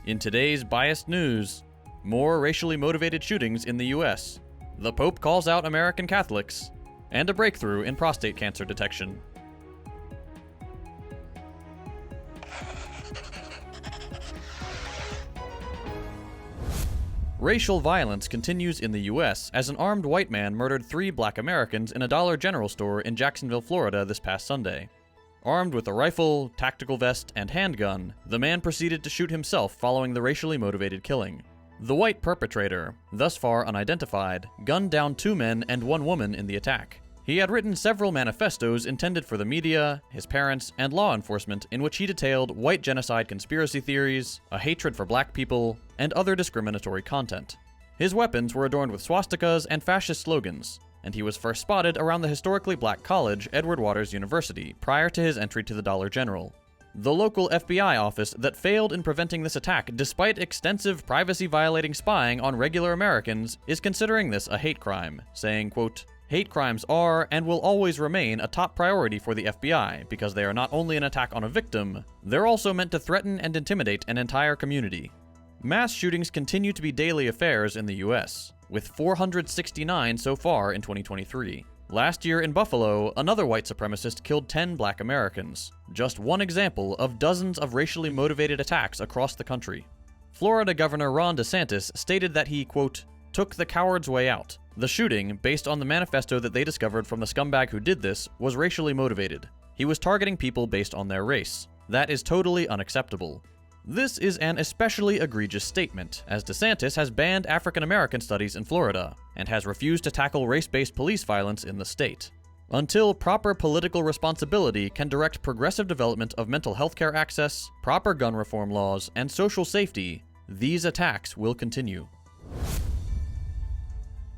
In today's biased news, more racially motivated shootings in the US, the Pope calls out American Catholics, and a breakthrough in prostate cancer detection. Racial violence continues in the US as an armed white man murdered 3 black Americans in a Dollar General store in Jacksonville, Florida this past Sunday. Armed with a rifle, tactical vest, and handgun, the man proceeded to shoot himself following the racially motivated killing. The white perpetrator, thus far unidentified, gunned down 2 men and 1 woman in the attack. He had written several manifestos intended for the media, his parents, and law enforcement in which he detailed white genocide conspiracy theories, a hatred for black people, and other discriminatory content. His weapons were adorned with swastikas and fascist slogans, and he was first spotted around the historically black college Edward Waters University prior to his entry to the Dollar General. The local FBI office that failed in preventing this attack despite extensive privacy-violating spying on regular Americans is considering this a hate crime, saying, quote, "Hate crimes are and will always remain a top priority for the FBI because they are not only an attack on a victim, they're also meant to threaten and intimidate an entire community." Mass shootings continue to be daily affairs in the US, with 469 so far in 2023. Last year in Buffalo, another white supremacist killed 10 black Americans, just one example of dozens of racially motivated attacks across the country. Florida Governor Ron DeSantis stated that he, quote, "took the coward's way out. The shooting, based on the manifesto that they discovered from the scumbag who did this, was racially motivated. He was targeting people based on their race. That is totally unacceptable." This is an especially egregious statement, as DeSantis has banned African American studies in Florida, and has refused to tackle race-based police violence in the state. Until proper political responsibility can direct progressive development of mental health care access, proper gun reform laws, and social safety, these attacks will continue.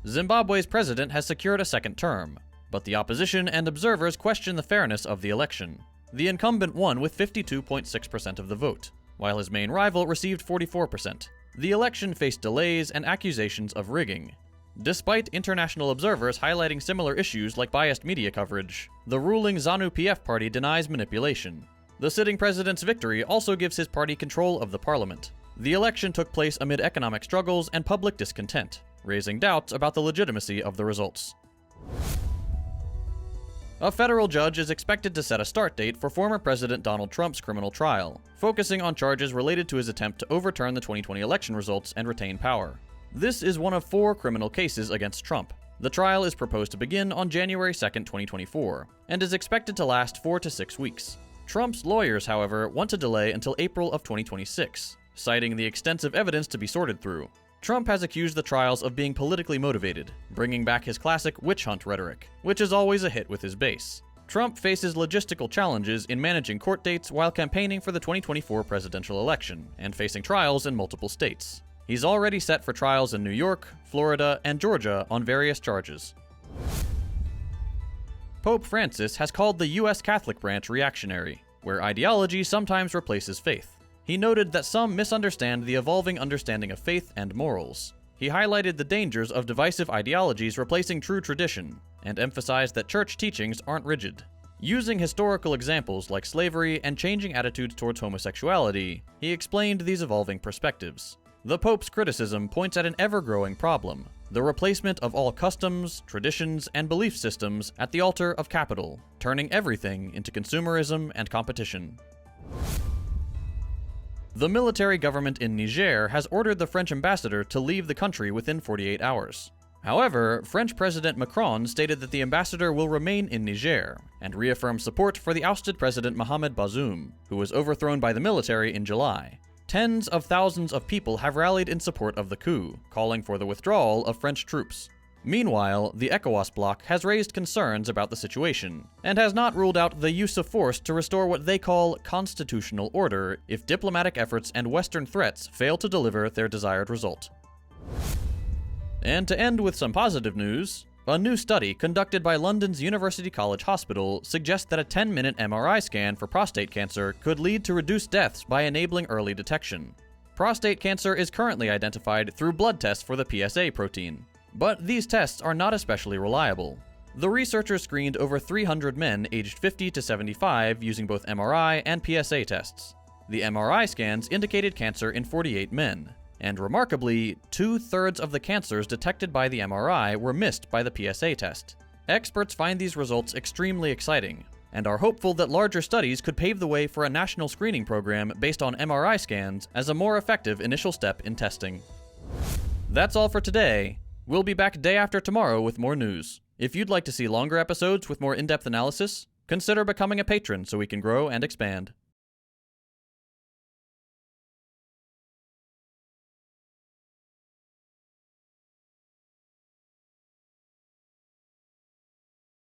Zimbabwe's president has secured a second term, but the opposition and observers question the fairness of the election. The incumbent won with 52.6% of the vote, while his main rival received 44%. The election faced delays and accusations of rigging. Despite international observers highlighting similar issues like biased media coverage, the ruling ZANU-PF party denies manipulation. The sitting president's victory also gives his party control of the parliament. The election took place amid economic struggles and public discontent, raising doubts about the legitimacy of the results. A federal judge is expected to set a start date for former President Donald Trump's criminal trial, focusing on charges related to his attempt to overturn the 2020 election results and retain power. This is one of 4 criminal cases against Trump. The trial is proposed to begin on January 2nd, 2024, and is expected to last 4 to 6 weeks. Trump's lawyers, however, want to delay until April of 2026, citing the extensive evidence to be sorted through. Trump has accused the trials of being politically motivated, bringing back his classic witch hunt rhetoric, which is always a hit with his base. Trump faces logistical challenges in managing court dates while campaigning for the 2024 presidential election, and facing trials in multiple states. He's already set for trials in New York, Florida, and Georgia on various charges. Pope Francis has called the US Catholic branch reactionary, where ideology sometimes replaces faith. He noted that some misunderstand the evolving understanding of faith and morals. He highlighted the dangers of divisive ideologies replacing true tradition, and emphasized that church teachings aren't rigid. Using historical examples like slavery and changing attitudes towards homosexuality, he explained these evolving perspectives. The Pope's criticism points at an ever-growing problem: the replacement of all customs, traditions, and belief systems at the altar of capital, turning everything into consumerism and competition. The military government in Niger has ordered the French ambassador to leave the country within 48 hours. However, French President Macron stated that the ambassador will remain in Niger, and reaffirmed support for the ousted President Mohamed Bazoum, who was overthrown by the military in July. Tens of thousands of people have rallied in support of the coup, calling for the withdrawal of French troops. Meanwhile, the ECOWAS bloc has raised concerns about the situation, and has not ruled out the use of force to restore what they call constitutional order if diplomatic efforts and Western threats fail to deliver their desired result. And to end with some positive news, a new study conducted by London's University College Hospital suggests that a 10-minute MRI scan for prostate cancer could lead to reduced deaths by enabling early detection. Prostate cancer is currently identified through blood tests for the PSA protein, but these tests are not especially reliable. The researchers screened over 300 men aged 50 to 75 using both MRI and PSA tests. The MRI scans indicated cancer in 48 men, and remarkably, 2/3 of the cancers detected by the MRI were missed by the PSA test. Experts find these results extremely exciting, and are hopeful that larger studies could pave the way for a national screening program based on MRI scans as a more effective initial step in testing. That's all for today. We'll be back day after tomorrow with more news. If you'd like to see longer episodes with more in-depth analysis, consider becoming a patron so we can grow and expand.